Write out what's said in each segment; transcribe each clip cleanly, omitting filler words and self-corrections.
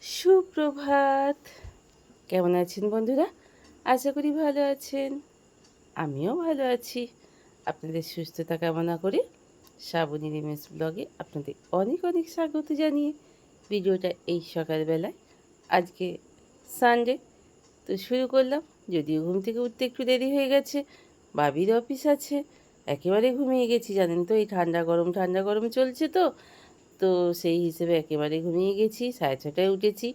সুপ্রভাত। কেমন আছেন বন্ধুরা? আশা করি ভালো আছেন। আমিও ভালো আছি। আপনাদের সুস্থতা কামনা করে শ্রাবণীর এমএস ব্লগে আপনাদের অনেক অনেক স্বাগত জানিয়ে ভিডিওটা এই সকালবেলায় আজকে সানডে তো শুরু করলাম। যদিও ঘুম থেকে উঠতে একটু দেরি হয়ে গেছে, বাবির অফিস আছে, একেবারে ঘুমিয়ে গেছি। জানেন তো এই ঠান্ডা গরম চলছে তো তো সেই হিসেবে একেবারে ঘুমিয়ে গেছি। 6:30টায় উঠেছি।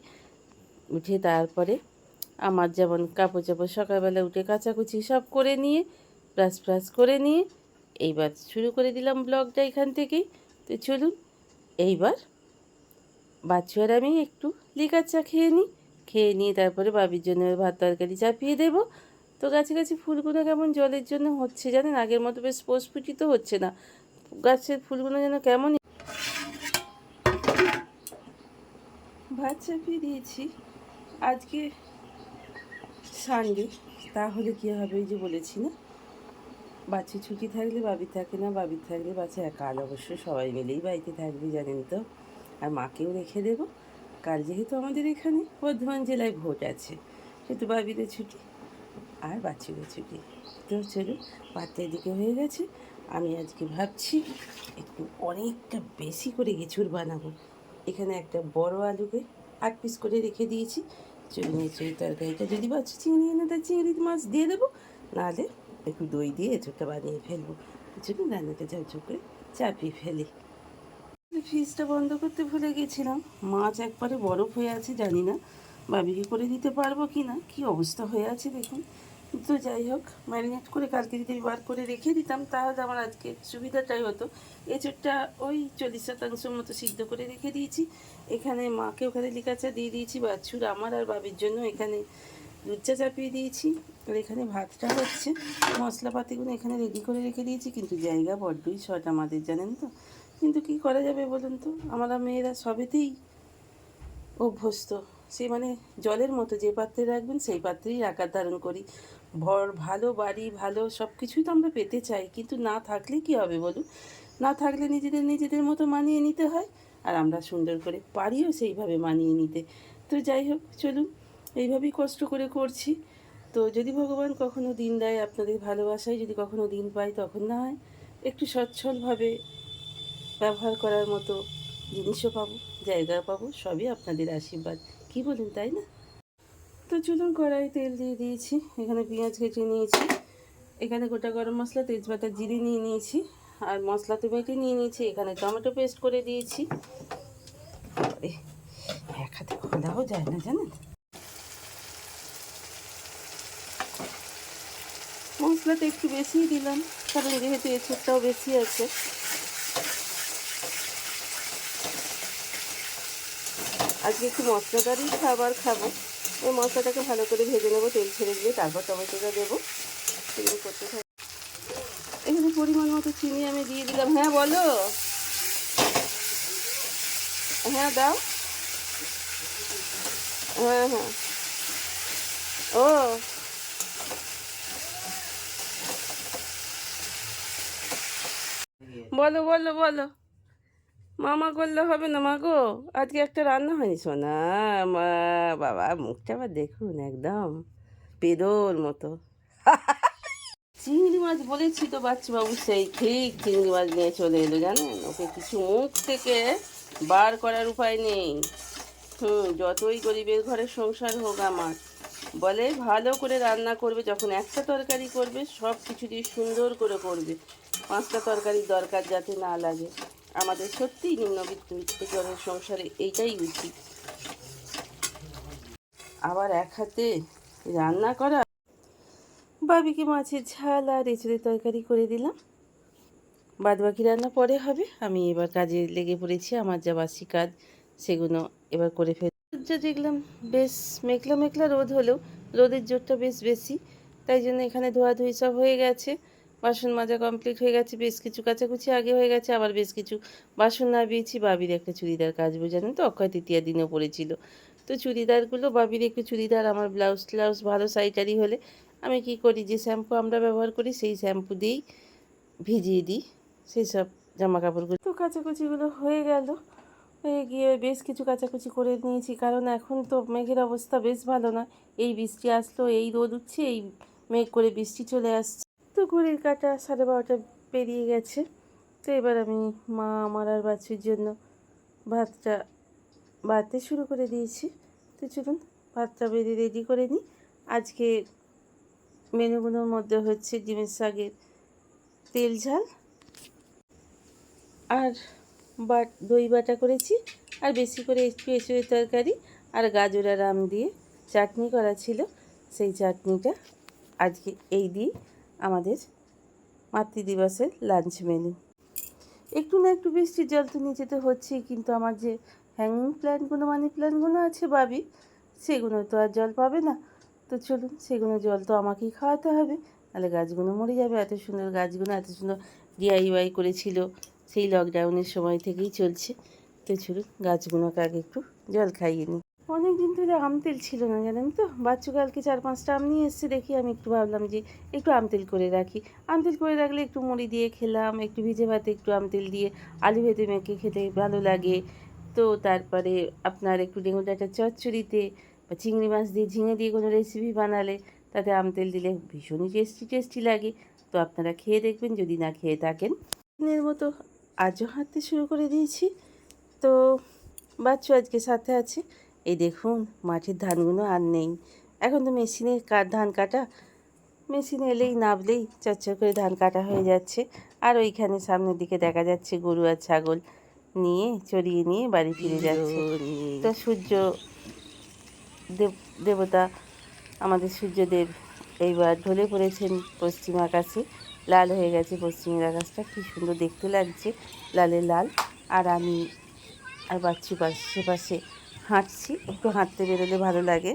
উঠে তারপরে আমার যেমন কাপড় চাপড় সকালবেলা উঠে কাচাকুচি সব করে নিয়ে ব্রাশ করে নিয়ে এইবার শুরু করে দিলাম ব্লগটা এখান থেকেই। তো চলুন এইবার বাচ্চু আর আমি একটু লিকার চা খেয়ে নিয়ে তারপরে বাবির জন্য ভাত তরকারি চাপিয়ে দেবো। তো গাছে গাছে ফুলগুলো কেমন জলের জন্য হচ্ছে জানেন, আগের মতো বেশ স্ফুটিত হচ্ছে না। গাছের ফুলগুলো যেন কেমন। ভাত চাপিয়ে দিয়েছি। আজকে সানডে, তাহলে কী হবে? ওই যে বলেছি না, বাচ্চা ছুটি থাকলে বাবির থাকে না, বাবির থাকলে বাচ্চা একা। আর অবশ্য সবাই মিলেই বাড়িতে থাকবে জানেন তো। আর মাকেও রেখে দেবো। কাল যেহেতু আমাদের এখানে বর্ধমান জেলায় ভোট আছে, সেহেতু বাবিদের ছুটি আর বাচ্চাদের ছুটি। তো চলুন, ভাতটা এদিকে হয়ে গেছে। আমি আজকে ভাবছি একটু অনেকটা বেশি করে এঁচুড় বানাবো। এখানে একটা বড় আলুকে 8 পিস করে রেখে দিয়েছি। চলুন এঁচুড়ের তরকারিটা যদি বাচ্চা চিংড়ি এনে তার চিংড়ি মাছ দিয়ে দেবো, নাহলে একটু দই দিয়ে এঁচুড়টা বানিয়ে ফেলবো। চলুন রান্নাটা ঝরঝর করে চাপিয়ে ফেলি। ফ্রিজটা বন্ধ করতে ভুলে গেছিলাম। মাছ একবারে বরফ হয়ে আছে, জানি না বাবিকে করে দিতে পারবো কি না। কী অবস্থা হয়ে আছে দেখুন। তো যাই হোক, ম্যারিনেট করে কালকে যদি বার করে রেখে দিতাম তাহলে আমার আজকে সুবিধাটাই হতো। এঁচোড়টা ওই 40% মতো সিদ্ধ করে রেখে দিয়েছি। এখানে মাকে ওখানে লিকাচা দিয়ে দিয়েছি, বাচ্চুর আমার আর বাবির জন্য এখানে দুধ চা চাপিয়ে দিয়েছি। আর এখানে ভাতটা হচ্ছে। মশলাপাতিগুলো এখানে রেডি করে রেখে দিয়েছি, কিন্তু জায়গা বড্ডই শর্ট আমাদের, জানেন তো। কিন্তু কি করা যাবে বলুন তো, আমরা মেয়েরা সবেতেই অভ্যস্ত। সে মানে জলের মতো, যে পাত্রে রাখবেন সেই পাত্রেই আকার ধারণ করি। ভালো বাড়ি, ভালো সব কিছুই তো আমরা পেতে চাই, কিন্তু না থাকলে কি হবে বলুন। না থাকলে নিজেদের মতো মানিয়ে নিতে হয়। আর আমরা সুন্দর করে পারিও সেইভাবে মানিয়ে নিতে। তো যাই হোক, চলুন এইভাবেই কষ্ট করে করছি। তো যদি ভগবান কখনো দিন দেয়, আপনাদের ভালোবাসায় যদি কখনো দিন পাই, তখন না হয় একটু সচ্ছলভাবে ব্যবহার করার মতো জিনিসও পাবো, জায়গা পাবো। সবই আপনাদের আশীর্বাদ, কি বলুন, তাই না? তো চলুন, কড়াই তেল দিয়ে দিয়েছি। এখানে পেঁয়াজ কেটে নিয়েছি, এখানে গোটা গরম মশলা, তেজপাতা, জিরে নিয়ে নিয়েছি, আর মশলা তো বেটে নিয়ে নিয়েছি। এখানে টমেটো পেস্ট করে দিয়েছি। এক হাতে খোলাও যায় না জানেন। মশলাটা একটু বেশিই দিলাম, কারণ যেহেতু এঁচোড়টাও বেশি আছে। আজকে একটু মশলাদারই খাবার খাবো। ওই মশলাটাকে ভালো করে ভেজে নেবো, তেল ছেড়ে দিয়ে তারপর টমেটোটা দেবো। সেগুলো করতে থাকি। এখানে পরিমাণ মতো চিনি আমি দিয়ে দিলাম। হ্যাঁ বলো। হ্যাঁ দাও। হ্যাঁ হ্যাঁ। ও বলো বলো বলো। মামা করলে হবে না মা গো, আজকে একটা রান্না হয়নি সোনা। মা বাবা মুখটা আবার দেখুন, একদম পেদোর মতো। চিংড়ি মাছ বলেছি তো, বাচ্চাবাবু সেই ঠিক চিংড়ি মাছ নিয়ে চলে এলো জানেন। ওকে কিছু মুখ থেকে বার করার উপায় নেই। যতই গরিবের ঘরে সংসার হোক আমার, বলে ভালো করে রান্না করবে, যখন একটা তরকারি করবে সব কিছু দিয়ে সুন্দর করে করবে। 5টা তরকারির দরকার যাতে না লাগে। আমাদের সত্যিই নিম্নবিত্ত ঘরের সংসারে এইটাই উচিত। আবার এক হাতে রান্না করা। বাবিকে মাছের ঝাল আর এঁচড়ের তরকারি করে দিলাম। বাদবাকি রান্না পরে হবে। আমি এবার কাজে লেগে পড়েছি। আমার যা বাসি কাজ সেগুলো এবার করে যা দেখলাম বেশ মেঘলা মেঘলা রোদ হলেও রোদের জোরটা বেশ বেশি। তাই জন্য এখানে ধোয়াধুয়ি সব হয়ে গেছে, বাসন মাজা কমপ্লিট হয়ে গেছে, বেশ কিছু কাচাকুচি আগে হয়ে গেছে, আবার বেশ কিছু বাসন নামিয়েছি। বাবির একটা চুড়িদার কাচবো, জানেন তো, অক্ষয় তৃতীয়া দিনও পড়েছিল। তো চুড়িদারগুলো, বাবির একটু চুড়িদার, আমার ব্লাউজ ট্লাউজ ভালো সাইটারি হলে আমি কি করি, যে শ্যাম্পু আমরা ব্যবহার করি সেই শ্যাম্পু দিয়েই ভিজিয়ে দিই সেই সব জামা কাপড়গুলো। তো কাচাকুচিগুলো হয়ে গেল। হয়ে গিয়ে বেশ কিছু কাচাকুচি করে নিয়েছি, কারণ এখন তো মেঘের অবস্থা বেশ ভালো না। এই বৃষ্টি আসলো, এই রোদ উঠছে, এই মেঘ করে বৃষ্টি চলে আসছে। তো ঘড়ির কাঁটা 12:30 পেরিয়ে গেছে। তো এবার আমি মা আমার আর বাচ্চুর জন্য ভাতটা বাড়তে শুরু করে দিয়েছি। তো চলুন ভাতটা বেড়ে রেডি করে নিই। আজকে মেনুগুলোর মধ্যে হচ্ছে ডিমের শাকের তেল ঝাল আর দই বাটা করেছি, আর বেশি করে একটু এঁচোড়ের তরকারি আর গাজর আর আম দিয়ে চাটনি করা ছিল। সেই চাটনিটা আজকে এই দিয়ে আমাদের মাতৃদিবসের লাঞ্চ মেনু। একটু না একটু বৃষ্টির জল তো নিচে তো হচ্ছেই, কিন্তু আমার যে হ্যাঙ্গিং প্ল্যান্টগুলো মানি প্ল্যান্টগুলো আছে বাবি, সেগুলো তো আর জল পাবে না। তো চলুন সেগুলো জল তো আমাকেই খাওয়াতে হবে, তাহলে গাছগুলো মরে যাবে। এত সুন্দর গাছগুলো এত সুন্দর ডিআইওয়াই করেছিল, সেই লকডাউনের সময় থেকেই চলছে। তো চলুন গাছগুলোকে আগে একটু জল খাইয়ে নিই। অনেক দিন ধরে আম তেল ছিল না জানেন তো, বাচ্চু কালকে 4-5টা আম নিয়ে এসছে দেখি, আমি একটু ভাবলাম যে একটু আম তেল করে রাখি। আম তেল করে রাখলে একটু মুড়ি দিয়ে খেলাম, একটু ভিজে ভাতে একটু আম তেল দিয়ে আলু ভেজে মেখে খেতে ভালো লাগে। তো তারপরে আপনার একটু ডেঙ্গু ডাঁটার চচ্চড়িতে বা চিংড়ি মাছ দিয়ে ঝিঙে দিয়ে কোনো রেসিপি বানালে তাতে আম তেল দিলে ভীষণই টেস্টি লাগে। তো আপনারা খেয়ে দেখবেন যদি না খেয়ে থাকেন। দিনের মতো আজও হাঁটতে শুরু করে দিয়েছি। তো বাচ্চু আজকে সাথে আছে। এই দেখুন মাঠের ধানগুলো আর নেই, এখন তো মেশিনে ধান কাটা, মেশিনে এলেই নাবলেই চচ্চর করে ধান কাটা হয়ে যাচ্ছে। আর ওইখানে সামনের দিকে দেখা যাচ্ছে গরু আর ছাগল নিয়ে চড়িয়ে নিয়ে বাড়ি ফিরে যাচ্ছে। তো সূর্য দেবতা আমাদের সূর্যদেব এইবার ঢলে পড়েছেন পশ্চিম আকাশে, লাল হয়ে গেছে পশ্চিমের আকাশটা, কী সুন্দর দেখতে লাগছে, লালে লাল। আর আমি আর বাচ্চু পাশে হাঁটছি, একটু হাঁটতে বেরোলে ভালো লাগে।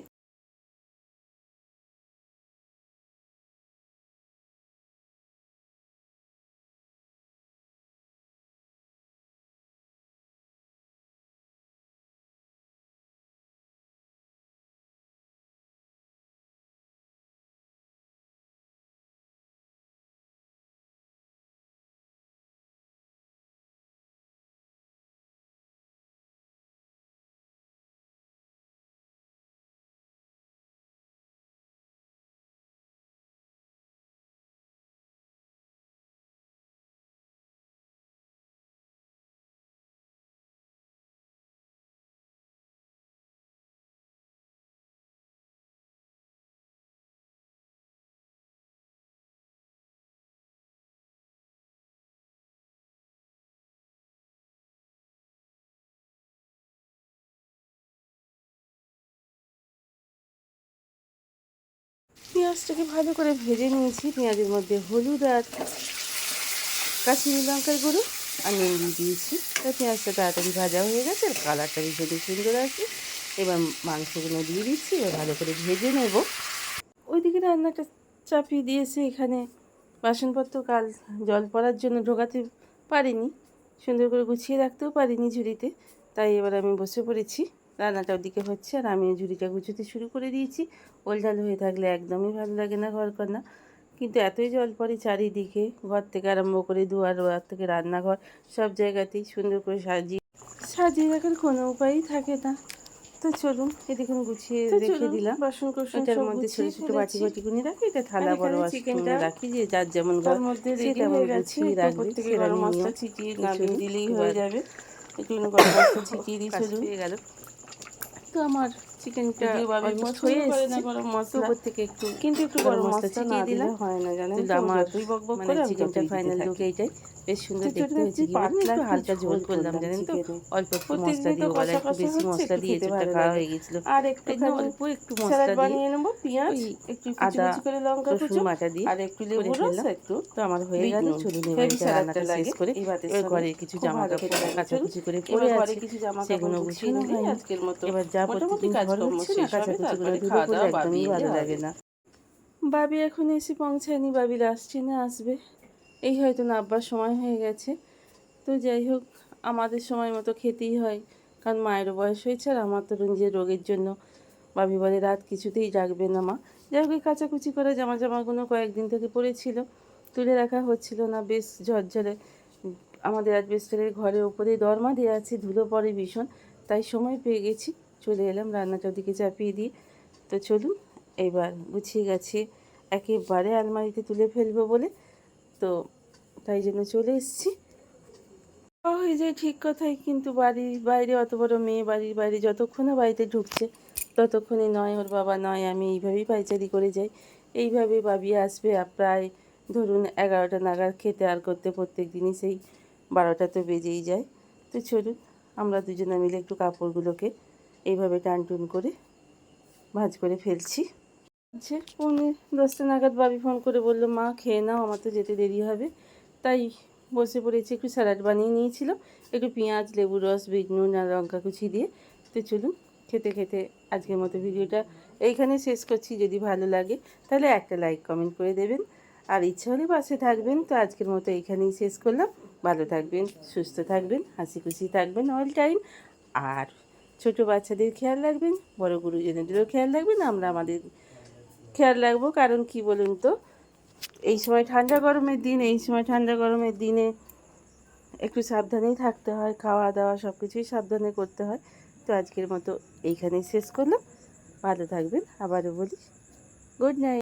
পেঁয়াজটাকে ভালো করে ভেজে নিয়েছি, পেঁয়াজের মধ্যে হলুদ আর কাশ্মীরি লঙ্কার গুঁড়ো আর নুন দিয়ে দিয়েছি। তাই পেঁয়াজটা তাড়াতাড়ি ভাজা হয়ে গেছে আর কালারটা ভীষণ সুন্দর আছে। এবার মাংসগুলো দিয়ে দিচ্ছি, এবার ভালো করে ভেজে নেব। ওইদিকে রান্নাটা চাপিয়ে দিয়েছে, এখানে বাসনপত্র কাল জল পড়ার জন্য ঢোকাতে পারিনি, সুন্দর করে গুছিয়ে রাখতেও পারিনি ঝুড়িতে। তাই এবার আমি বসে পড়েছি, রান্নাটা ওদিকে হচ্ছে আর আমি ঝুড়িটা গুছোতে শুরু করে দিয়েছি। ওলঝাল হয়ে থাকলে একদমই ভালো লাগে না ঘরকন্না, কিন্তু এতই জল পড়ে চারিদিকে, ঘর থেকে আরম্ভ করে দুয়ার থেকে রান্নাঘর সব জায়গাতেই সুন্দর করে সাজিয়ে রাখার কোনো উপায়ই থাকে না। তো চলুন এদিকে গুছিয়ে রেখে দিলাম এটার মধ্যে ছোটো ছোটো বাটি গুনি রাখি, এটা থালা বড় চিকেনটা রাখি, যে যার যেমন ঘর মধ্যে রেডি হয়ে গেছে, রাখবে গরম মশলা ছিটিয়ে নামিয়ে দিলেই হয়ে যাবে। একটু গরম মশলা ছিটিয়ে দিয়ে চলুন হয়ে গেল। তো আমার চিকেনটা অলমোস্ট হয়ে এসেছে, গরম মশলা থেকে একটু কিন্তু একটু গরম মশলা ছিটিয়ে দিলে হয় না জানেন তো, আমার মানে চিকেনটা ফাইনাল লুক এইটাই, বেশ সুন্দর দেখতে হয়েছে। কি পাতলা একটু হালকা ঝোল করলাম জানেন তো, অল্প একটু মশলা দিয়ে গলা একটু বেশি মশলা দিয়ে এঁচোড়টা খাওয়া হয়ে গেছিলো, আর একটু অল্প একটু মশলা বানিয়ে নেবো, পেঁয়াজ একটু আদা করে লঙ্কা রসুন বাটা দিয়ে আর একটু লেবু রস একটু। তো আমার হয়ে গেল, চলুন এবার রান্নাটা শেষ করে এবার ঘরে কিছু জামা কাপড় কাচাকুচি করে পরে আছে, সেগুলো গুছিয়ে নেই আজকের মতো। এবার যা প্রতিদিন ঘর হচ্ছে না, কাচাকুচিগুলো ধুলে পড়লে একদমই ভালো লাগে না। বাবি এখন এসে পৌঁছায়নি, বাবির আসছে না আসবে, এই হয়তো নাববার সময় হয়ে গেছে। তো যাই হোক, আমাদের সময় মতো খেতেই হয়, কারণ মায়েরও বয়স হয়েছে আর আমার তো নিজের রোগের জন্য বাবি বলে রাত কিছুতেই জাগবে না মা। যাই হোক, কাচাকুচি করে জামাগুলো কয়েকদিন থেকে পড়েছিল, তুলে রাখা হচ্ছিল না, বেশ ঝরঝরে আমাদের অ্যাডভেস্টারের ঘরের ওপরে দরমা দেওয়া আছে, ধুলো পড়ে ভীষণ, তাই সময় পেয়ে গেছি, চলে এলাম রান্নাটা ওদিকে চাপিয়ে দিয়ে। তো চলুন এবার গুছিয়ে গেছে একেবারে আলমারিতে তুলে ফেলবো বলে, তো তাই জন্য চলে এসেছি। হয়ে যায় ঠিক কথাই, কিন্তু বাড়ির বাইরে অত বড় মেয়ে বাড়ির বাইরে যতক্ষণ না বাড়িতে ঢুকছে ততক্ষণই নয় ওর বাবা নয় আমি এইভাবেই পাইচারি করে যাই। এইভাবে বাবি আসবে আর প্রায় ধরুন 11টা নাগাদ খেতে আর করতে প্রত্যেক দিনই সেই 12টা তো বেজেই যায়। তো চলুন আমরা দুজনে মিলে একটু কাপড়গুলোকে এইভাবে টানটুন করে ভাঁজ করে ফেলছি। যে 9:10 নাগাদ বাবি ফোন করে বললো, মা খেয়ে নাও, আমার তো যেতে দেরি হবে। তাই বসে পড়েছি, একটু স্যালাড বানিয়ে নিয়েছিল, একটু পেঁয়াজ, লেবুর রস, বিট নুন আর লঙ্কা কুচি দিয়ে। তো চলুন খেতে খেতে আজকের মতো ভিডিওটা এইখানে শেষ করছি। যদি ভালো লাগে তাহলে একটা লাইক কমেন্ট করে দেবেন, আর ইচ্ছা হলে পাশে থাকবেন। তো আজকের মতো এইখানেই শেষ করলাম। ভালো থাকবেন, সুস্থ থাকবেন, হাসি খুশি থাকবেন অল টাইম। আর ছোটো বাচ্চাদের খেয়াল রাখবেন, বড় গুরুজনেদেরও খেয়াল রাখবেন, আমরা আমাদের খেয়াল রাখবো। কারণ কি বলুন তো, এই সময় ঠান্ডা গরমের দিনে একটু সাবধানেই থাকতে হয়, খাওয়া দাওয়া সব কিছুই সাবধানে করতে হয়। তো আজকের মতো এইখানেই শেষ করলাম। ভালো থাকবেন, আবারও বলি গুড নাইট।